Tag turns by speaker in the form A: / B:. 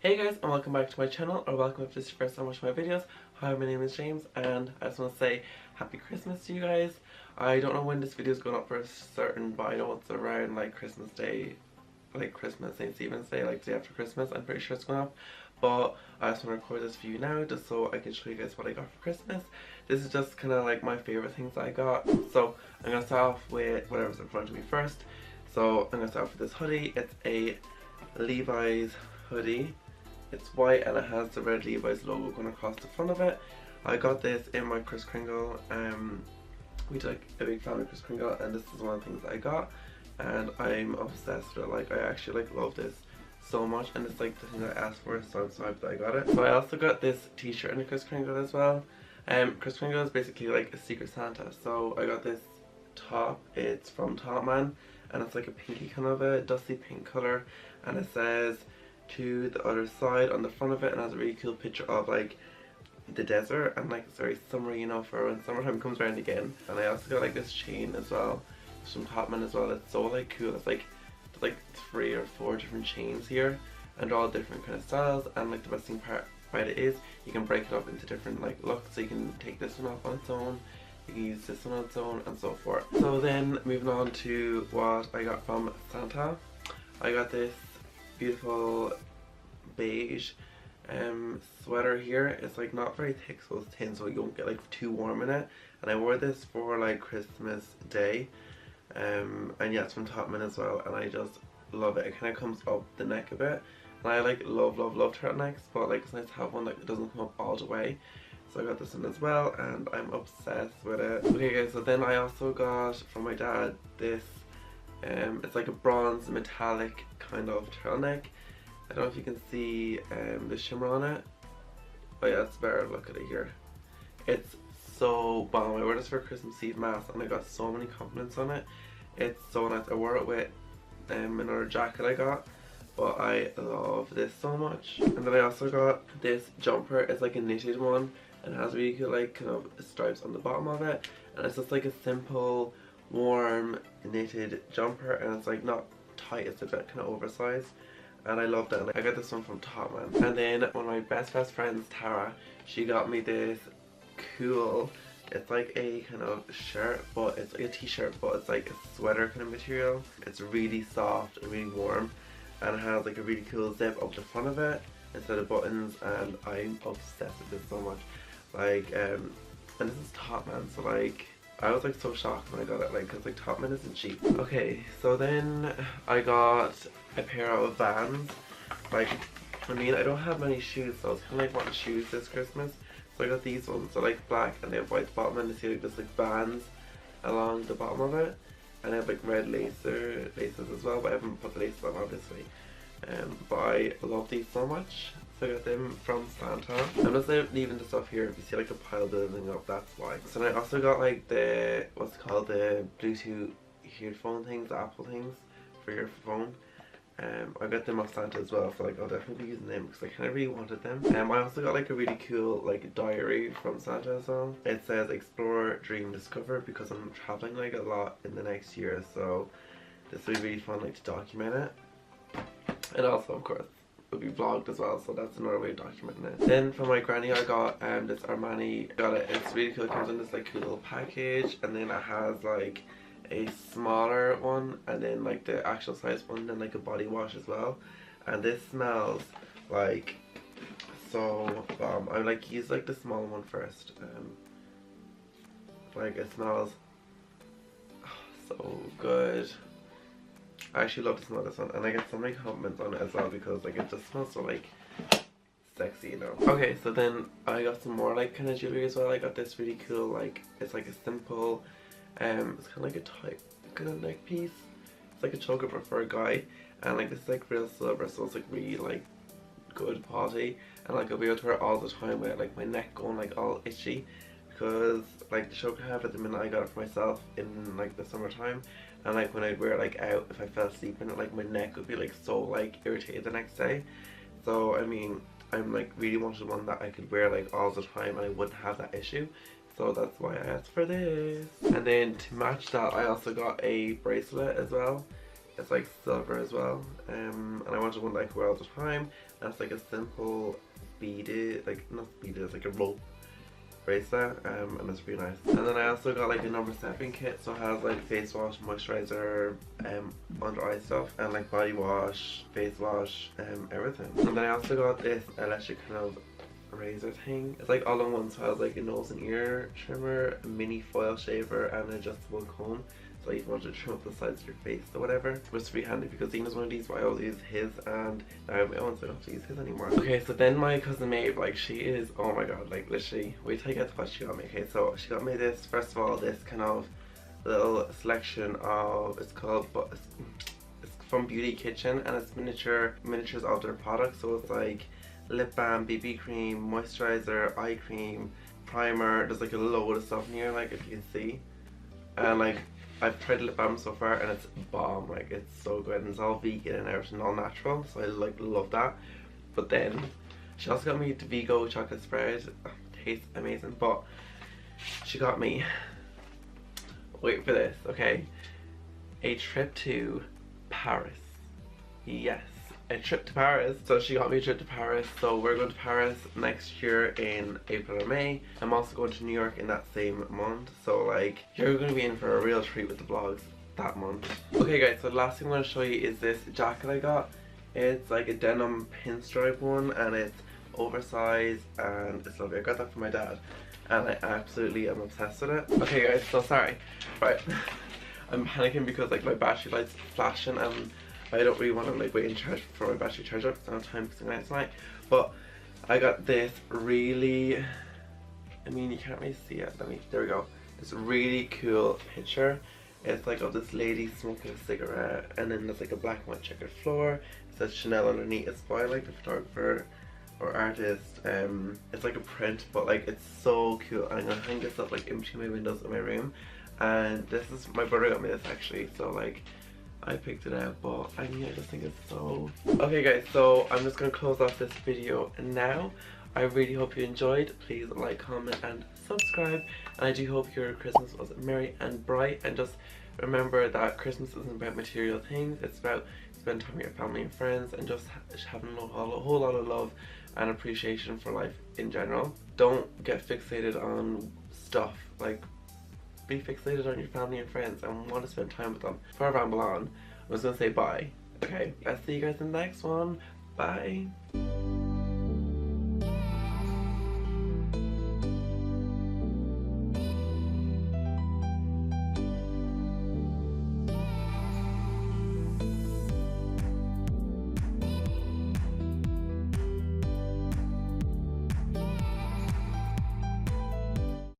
A: Hey guys, and welcome back to my channel, or welcome if this is your first time watching my videos. Hi, my name is James and I just want to say happy Christmas to you guys. I don't know when this video is going up for certain, but I know it's around like Christmas Day, like Christmas, St. Stephen's Day, like the day after Christmas. I'm pretty sure it's going up, but I just want to record this for you now just so I can show you guys what I got for Christmas. This is just kind of like my favorite things that I got. So I'm going to start off with whatever's in front of me first. So I'm going to start off with this hoodie. It's a Levi's hoodie. It's white and it has the red Levi's logo going across the front of it. I got this in my Kris Kringle. We did like a big family Kris Kringle, and this is one of the things that I got, and I'm obsessed with it. Like, I actually like love this so much, and it's like the thing that I asked for, so I'm so happy that I got it. So I also got this t-shirt in the Kris Kringle as well. Kris Kringle is basically like a Secret Santa, so I got this top. It's from Topman, and it's like a pinky kind of a dusty pink color, and it says "to the other side" on the front of it, and has a really cool picture of like the desert, and like it's very summery, you know, for when summertime comes around again. And I also got like this chain as well. It's from Topman as well. It's so like cool. It's like there's like 3 or 4 different chains here, and they're all different kind of styles. And like the best thing part about it is you can break it up into different like looks. So you can take this one off on its own, you can use this one on its own, and so forth. So then moving on to what I got from Santa. I got this beautiful beige sweater here. It's like not very thick, so it's thin, so you don't get like too warm in it. And I wore this for like Christmas Day, and yeah, it's from Topman as well, and I just love it. It kind of comes up the neck a bit, and I like love turtlenecks, but like it's nice to have one that doesn't come up all the way. So I got this one as well, and I'm obsessed with it. Okay guys, so then I also got from my dad this it's like a bronze metallic kind of turtleneck. I don't know if you can see the shimmer on it. Oh yeah, it's better. Look at it here. It's so bomb. I wore this for Christmas Eve mass, and I got so many compliments on it. It's so nice. I wore it with another jacket I got, but I love this so much. And then I also got this jumper. It's like a knitted one, and it has really cool like kind of stripes on the bottom of it. And it's just like a simple, warm knitted jumper, and it's like not tight. It's a bit kind of oversized. And I love that. I got this one from Topman. And then one of my best friends, Tara, she got me this cool, it's like a kind of shirt, but it's like a t-shirt, but it's like a sweater kind of material. It's really soft and really warm, and it has like a really cool zip up the front of it instead of buttons, and I'm obsessed with this so much. Like, and this is Topman, so like, I was like so shocked when I got it, like, cause like Topman isn't cheap. Okay, so then I got a pair of Vans. Like, I mean, I don't have many shoes, so I was kind of like wanting shoes this Christmas. So I got these ones. They're like black, and they have white bottom, and they see like just like bands along the bottom of it. And they have like red laces as well, but I haven't put the laces on obviously. But I love these so much. So I got them from Santa. I'm just leaving the stuff here. If you see like a pile building up, that's why. So then I also got like the, what's it called, the Bluetooth headphone things, the Apple things for your phone. I got them off Santa as well, so like I'll definitely be using them because I kind of really wanted them. I also got like a really cool like diary from Santa as well. It says explore, dream, discover, because I'm traveling like a lot in the next year, so this will be really fun like to document it. And also of course will be vlogged as well, so that's another way of documenting it. Then for my granny I got this Armani. Got it. It's really cool. It comes in this like cool little package, and then it has like a smaller one, and then like the actual size one, and then like a body wash as well. And this smells like so bomb. I like use like the small one first. Like it smells so good. I actually love to smell this one, and I get so many compliments on it as well because like it just smells so like sexy, you know. Okay, so then I got some more like kind of jewelry as well. I got this really cool, like it's like a simple it's kind of like a tight kind of neck piece. It's like a choker but for a guy, and like it's like real silver, so it's like really like good quality, and like I'll be able to wear it all the time with like my neck going like all itchy, because like the choker I have at the minute I got it for myself in like the summertime, and like when I'd wear it like out, if I fell asleep in it, like my neck would be like so like irritated the next day. So I mean, I'm like really wanted one that I could wear like all the time and I wouldn't have that issue. So that's why I asked for this. And then to match that I also got a bracelet as well. It's like silver as well, and I wanted one that I could wear all the time. And it's like a simple beaded, like not beaded, it's like a rope bracelet, and it's really nice. And then I also got like a number 7 kit, so it has like face wash, moisturizer, under eye stuff, and like body wash, face wash, everything. And then I also got this electric kind of razor thing. It's like all in one, so it has like a nose and ear trimmer, a mini foil shaver, and an adjustable comb. So if you want to trim up the sides of your face or whatever, which is pretty handy because Dean has one of these, but I always use his, and now I have my own, so I don't have to use his anymore. Okay, so then my cousin Maeve, like she is, oh my god, like literally, wait till I get to what she got me. Okay, so she got me this, first of all, this kind of little selection of, it's called, but it's from Beauty Kitchen, and it's miniatures of their products. So it's like lip balm, BB cream, moisturizer, eye cream, primer. There's like a load of stuff in here, like if you can see, and like I've tried lip balm so far and it's bomb, like it's so good, and it's all vegan and everything, all natural, so I like love that. But then she also got me the Vigo chocolate spread. Tastes amazing. But she got me, wait for this, okay, a trip to Paris. Yes, a trip to Paris. So she got me a trip to Paris, so we're going to Paris next year in April or May. I'm also going to New York in that same month, so like you're going to be in for a real treat with the vlogs that month. Okay guys, so the last thing I'm going to show you is this jacket I got. It's like a denim pinstripe one, and it's oversized and it's lovely. I got that from my dad and I absolutely am obsessed with it. Okay guys, so sorry, right, I'm panicking because like my battery light's flashing and I don't really want to like wait and charge for my battery charge up because I don't have time because I'm going out tonight. But I got this really, I mean you can't really see it, there we go, this really cool picture. It's like of this lady smoking a cigarette, and then there's like a black and white checkered floor. It says Chanel underneath. It's by like the photographer or artist. It's like a print, but like it's so cool. I'm gonna hang this up like in between my windows in my room. And this is, my brother got me this actually, so like I picked it out, but I mean I just think it's so... Okay guys, so I'm just gonna close off this video now. I really hope you enjoyed. Please like, comment and subscribe, and I do hope your Christmas was merry and bright. And just remember that Christmas isn't about material things, it's about spending time with your family and friends and just having a whole lot of love and appreciation for life in general. Don't get fixated on stuff, like be fixated on your family and friends and want to spend time with them. Before I ramble on, I was gonna say bye. Okay, I'll see you guys in the next one. Bye.